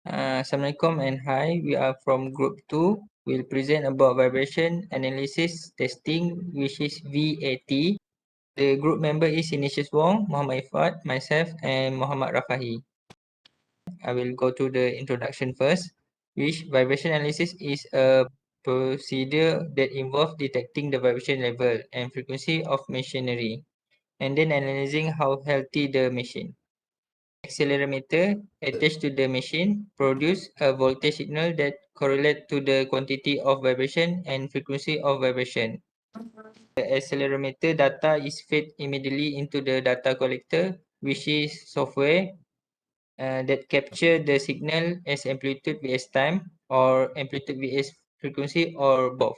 Assalamualaikum and hi, we are from group 2. We'll present about vibration analysis testing, which is VAT. The group member is Ignatius Wong, Muhammad Ifat, myself, and Muhammad Rafahi. I will go to the introduction first, which vibration analysis is a procedure that involves detecting the vibration level and frequency of machinery, and then analyzing how healthy the machine. Accelerometer attached to the machine produce a voltage signal that correlate to the quantity of vibration and frequency of vibration. The accelerometer data is fed immediately into the data collector, which is software that capture the signal as amplitude vs time or amplitude vs frequency or both.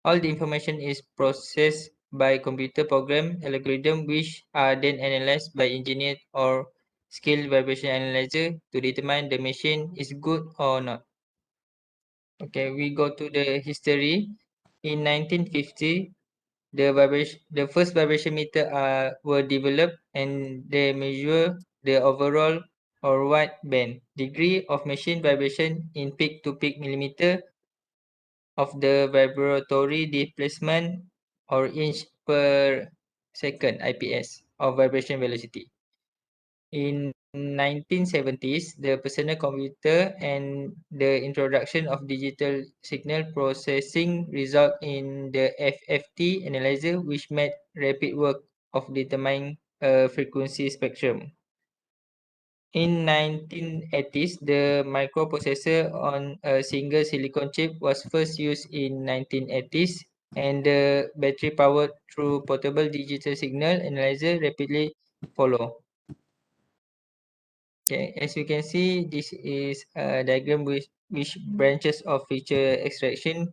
All the information is processed by computer program algorithm which are then analyzed by engineer or skilled vibration analyzer to determine the machine is good or not. Okay, we go to the history. In 1950, the first vibration meter were developed and they measure the overall or wide band degree of machine vibration in peak to peak millimeter of the vibratory displacement or inch per second IPS of vibration velocity. In 1970s, the personal computer and the introduction of digital signal processing result in the FFT analyzer, which made rapid work of determining a frequency spectrum. In 1980s, the microprocessor on a single silicon chip was first used in 1980s, and the battery-powered through portable digital signal analyzer rapidly follow. Okay, as you can see, this is a diagram which branches of feature extraction.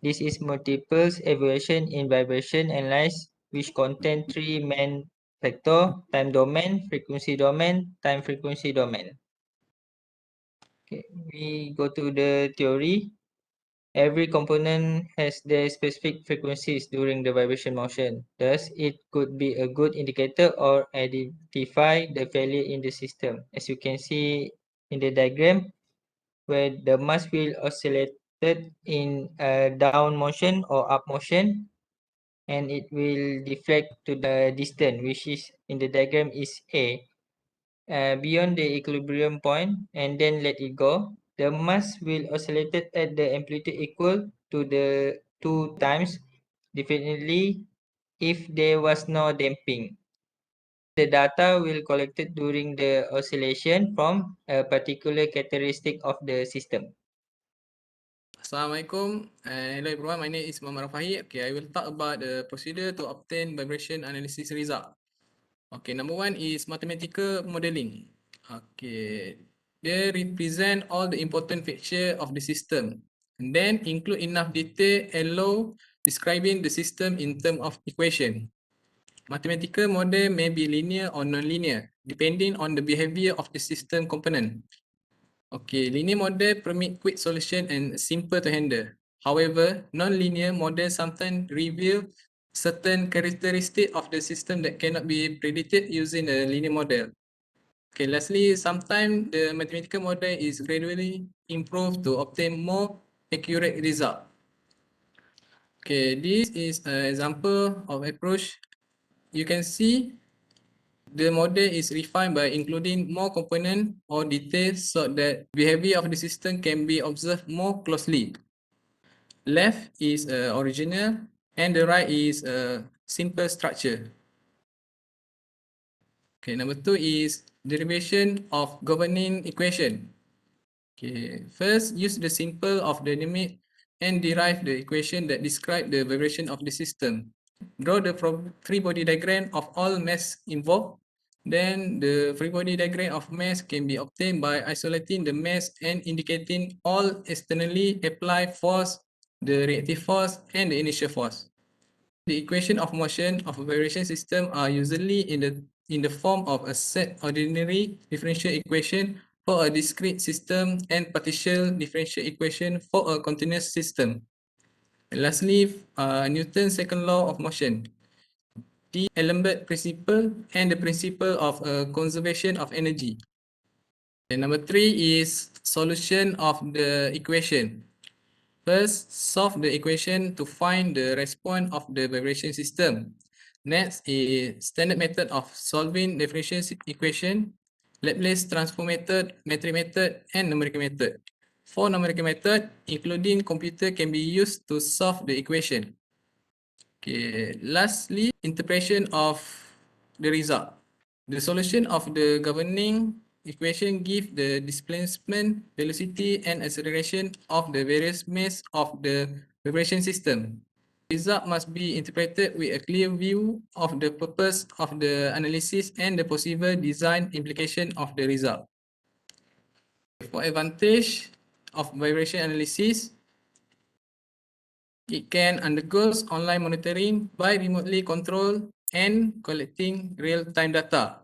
This is multiples evaluation in vibration analyze, which contain three main factor: time domain, frequency domain, time frequency domain. Okay, we go to the theory. Every component has their specific frequencies during the vibration motion. Thus, it could be a good indicator or identify the failure in the system. As you can see in the diagram, where the mass wheel oscillated in a down motion or up motion, and it will deflect to the distance, which is in the diagram is A. Beyond the equilibrium point and then let it go, the mass will oscillate at the amplitude equal to the 2 times, definitely if there was no damping. The data will collected during the oscillation from a particular characteristic of the system. Assalamualaikum and hello everyone, my name is Muhammad Rafahi. Okay, I will talk about the procedure to obtain vibration analysis result. Okay, number one is mathematical modeling. Okay, they represent all the important feature of the system and then include enough detail allow describing the system in terms of equation. Mathematical model may be linear or non-linear depending on the behavior of the system component. Okay, linear model permit quick solution and simple to handle. However, non-linear model sometimes reveal certain characteristics of the system that cannot be predicted using a linear model. Okay, lastly, sometimes the mathematical model is gradually improved to obtain more accurate result. Okay, this is an example of approach. You can see the model is refined by including more components or details so that behavior of the system can be observed more closely. Left is original and the right is a simple structure. Okay, number two is derivation of governing equation. Okay, first use the simple of the limit and derive the equation that describe the vibration of the system. Draw the free body diagram of all mass involved. Then the free body diagram of mass can be obtained by isolating the mass and indicating all externally applied force, the reactive force, and the initial force. The equation of motion of a vibration system are usually in the form of a set ordinary differential equation for a discrete system and partial differential equation for a continuous system. And lastly, Newton's second law of motion, the D'Alembert principle and the principle of conservation of energy. And number 3 is solution of the equation. First, solve the equation to find the response of the vibration system. Next is standard method of solving differential equation, Laplace transform method, metric method, and numerical method. For numerical method, including computer can be used to solve the equation. Okay, lastly, interpretation of the result. The solution of the governing equation give the displacement, velocity, and acceleration of the various mass of the vibration system. Result must be interpreted with a clear view of the purpose of the analysis and the possible design implication of the result. For advantage of vibration analysis, it can undergo online monitoring by remotely control and collecting real-time data.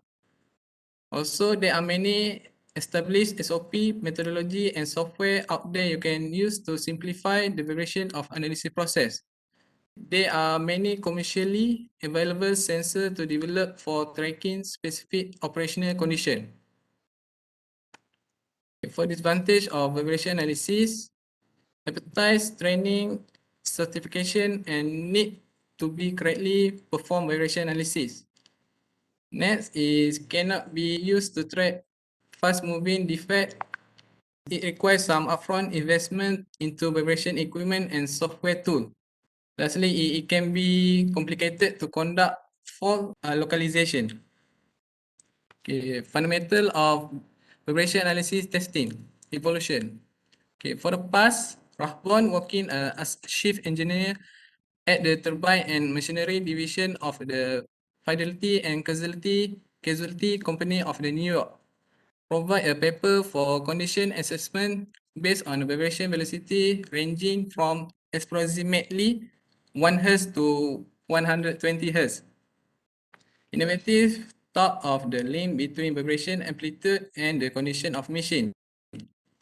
Also, there are many established SOP, methodology, and software out there you can use to simplify the vibration of analysis process. There are many commercially available sensors to develop for tracking specific operational condition. For disadvantage of vibration analysis, expertise, training, certification, and need to be correctly perform vibration analysis. Next is cannot be used to track fast-moving defect. It requires some upfront investment into vibration equipment and software tool. Lastly, it can be complicated to conduct fault localization. Okay, fundamental of vibration analysis testing, evolution. Okay, for the past, Rahbon working as chief engineer at the turbine and machinery division of the Fidelity and Casualty Company of the New York. Provide a paper for condition assessment based on vibration velocity ranging from approximately 1 Hz to 120 Hz. Innovative thought of the link between vibration amplitude and the condition of machine.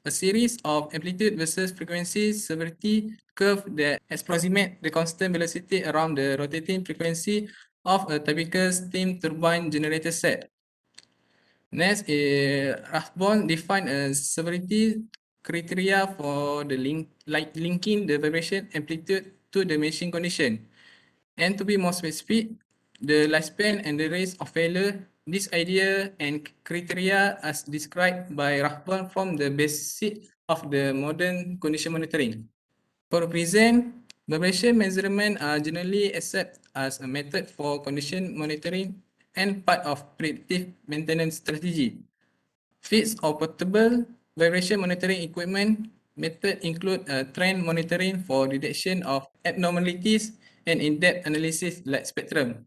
A series of amplitude versus frequency severity curve that approximate the constant velocity around the rotating frequency of a typical steam turbine generator set. Next, Rathbone defined a severity criteria for the linking the vibration amplitude to the machine condition. And to be more specific, the lifespan and the risk of failure, this idea and criteria as described by Rathbone form the basis of the modern condition monitoring. For present, vibration measurement are generally accepted as a method for condition monitoring and part of predictive maintenance strategy. Fixed or portable vibration monitoring equipment method include trend monitoring for detection of abnormalities and in-depth analysis like spectrum.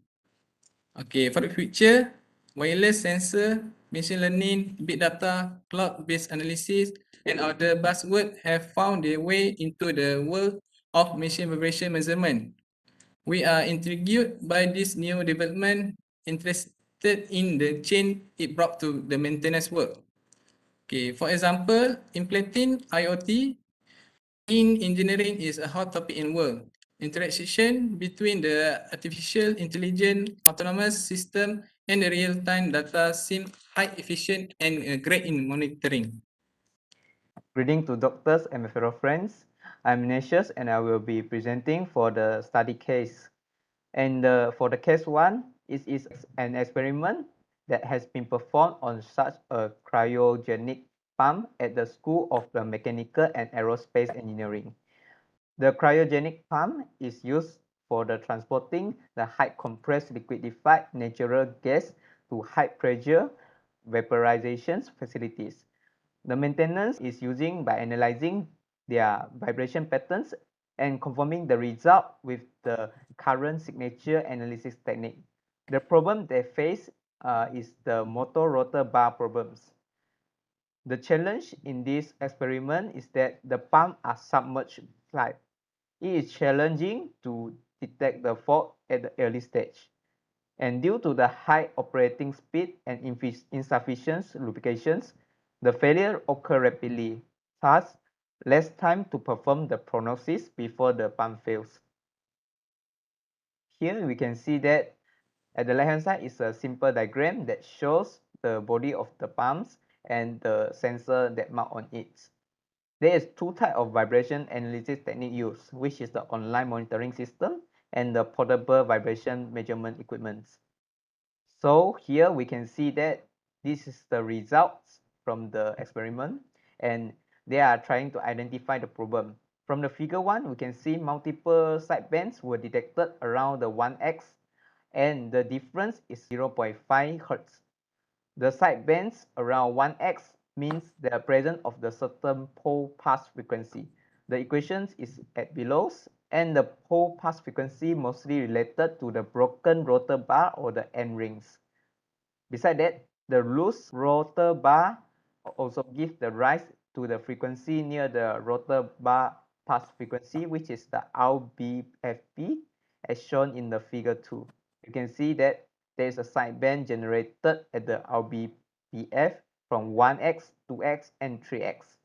Okay, for the future, wireless sensor, machine learning, big data, cloud-based analysis, and other buzzwords have found their way into the world of machine vibration measurement. We are intrigued by this new development, interested in the change it brought to the maintenance work. Okay, for example, implementing IoT in engineering is a hot topic in world. Interaction between the artificial intelligence, autonomous system, and the real-time data seem high efficient and great in monitoring. Greeting to doctors and my fellow friends. I'm Ignatius and I will be presenting for the study case. And for the case 1, it is an experiment that has been performed on such a cryogenic pump at the School of the Mechanical and Aerospace Engineering. The cryogenic pump is used for the transporting the high compressed liquefied natural gas to high pressure vaporization facilities. The maintenance is using by analyzing their vibration patterns and conforming the result with the current signature analysis technique. The problem they face is the motor rotor bar problems. The challenge in this experiment is that the pumps are submerged flight. It is challenging to detect the fault at the early stage. And due to the high operating speed and insufficient lubrications, the failure occurs rapidly, thus less time to perform the prognosis before the pump fails. Here we can see that at the left hand side is a simple diagram that shows the body of the pumps and the sensor that mount on it. There is two types of vibration analysis technique used, which is the online monitoring system and the portable vibration measurement equipment. So here we can see that this is the results from the experiment, and they are trying to identify the problem. From the figure 1, we can see multiple sidebands were detected around the 1x, and the difference is 0.5 Hz. The sidebands around 1x means the presence of the certain pole pass frequency. The equation is at below, and the pole pass frequency mostly related to the broken rotor bar or the end rings. Besides that, the loose rotor bar also gives the rise to the frequency near the rotor bar pass frequency, which is the RBFP, as shown in the figure 2. You can see that there is a sideband generated at the RBPF from 1x, 2x, and 3x.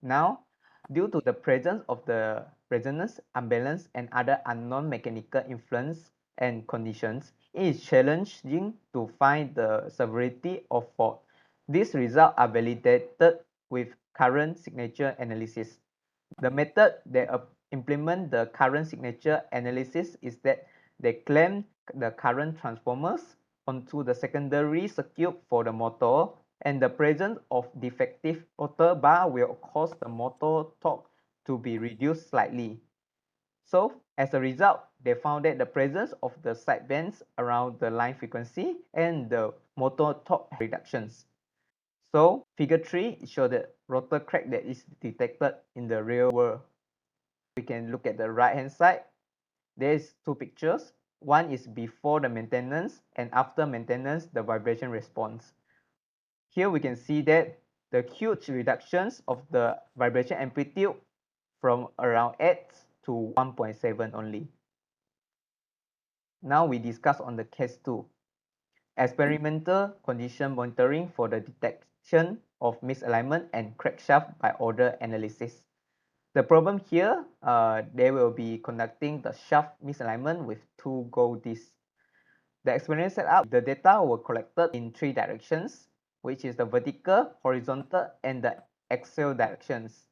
Now, due to the presence of the resonance, unbalance, and other unknown mechanical influence and conditions, it is challenging to find the severity of fault. These results are validated with current signature analysis. The method that implement the current signature analysis is that they clamp the current transformers onto the secondary circuit for the motor, and the presence of defective rotor bar will cause the motor torque to be reduced slightly. So as a result, they found that the presence of the sidebands around the line frequency and the motor torque reductions. So figure 3 shows the rotor crack that is detected in the real world. We can look at the right hand side. There is two pictures. One is before the maintenance, and after maintenance the vibration response. Here we can see that the huge reductions of the vibration amplitude from around 8 to 1.7 only. Now we discuss on the case 2. Experimental condition monitoring for the detection of misalignment and crankshaft by order analysis. The problem here, they will be conducting the shaft misalignment with two gold discs. The experiment setup, the data were collected in three directions, which is the vertical, horizontal, and the axial directions.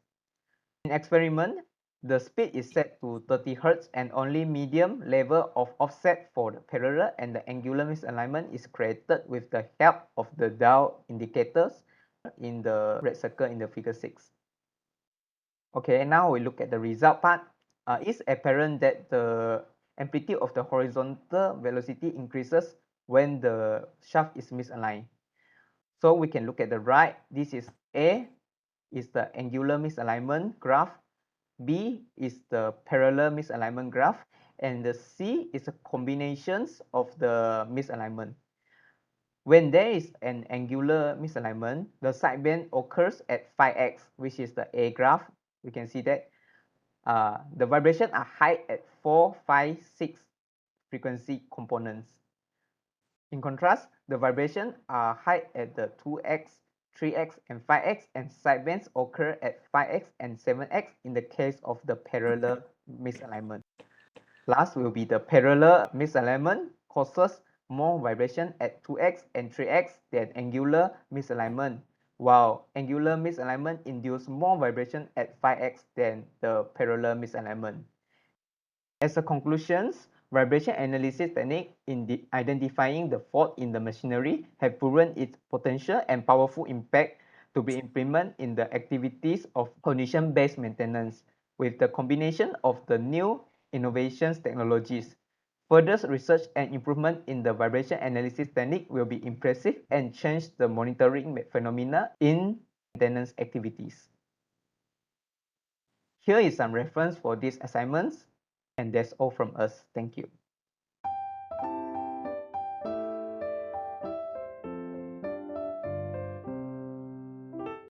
In experiment, the speed is set to 30 Hz and only medium level of offset for the parallel, and the angular misalignment is created with the help of the dial indicators in the red circle in the figure 6. Okay, now we look at the result part. It's apparent that the amplitude of the horizontal velocity increases when the shaft is misaligned. So we can look at the right. This is A, is the angular misalignment graph. B is the parallel misalignment graph. And the C is a combination of the misalignment. When there is an angular misalignment, the sideband occurs at 5x, which is the A graph. We can see that the vibration are high at 4, 5, 6 frequency components. In contrast, the vibration are high at the 2x, 3x, and 5x, and sidebands occur at 5x and 7x in the case of the parallel misalignment. Last will be the parallel misalignment causes more vibration at 2x and 3x than angular misalignment, while angular misalignment induces more vibration at 5x than the parallel misalignment. As a conclusion, vibration analysis technique in identifying the fault in the machinery have proven its potential and powerful impact to be implemented in the activities of condition-based maintenance with the combination of the new innovations technologies. Further research and improvement in the vibration analysis technique will be impressive and change the monitoring phenomena in maintenance activities. Here is some reference for these assignments, and that's all from us. Thank you.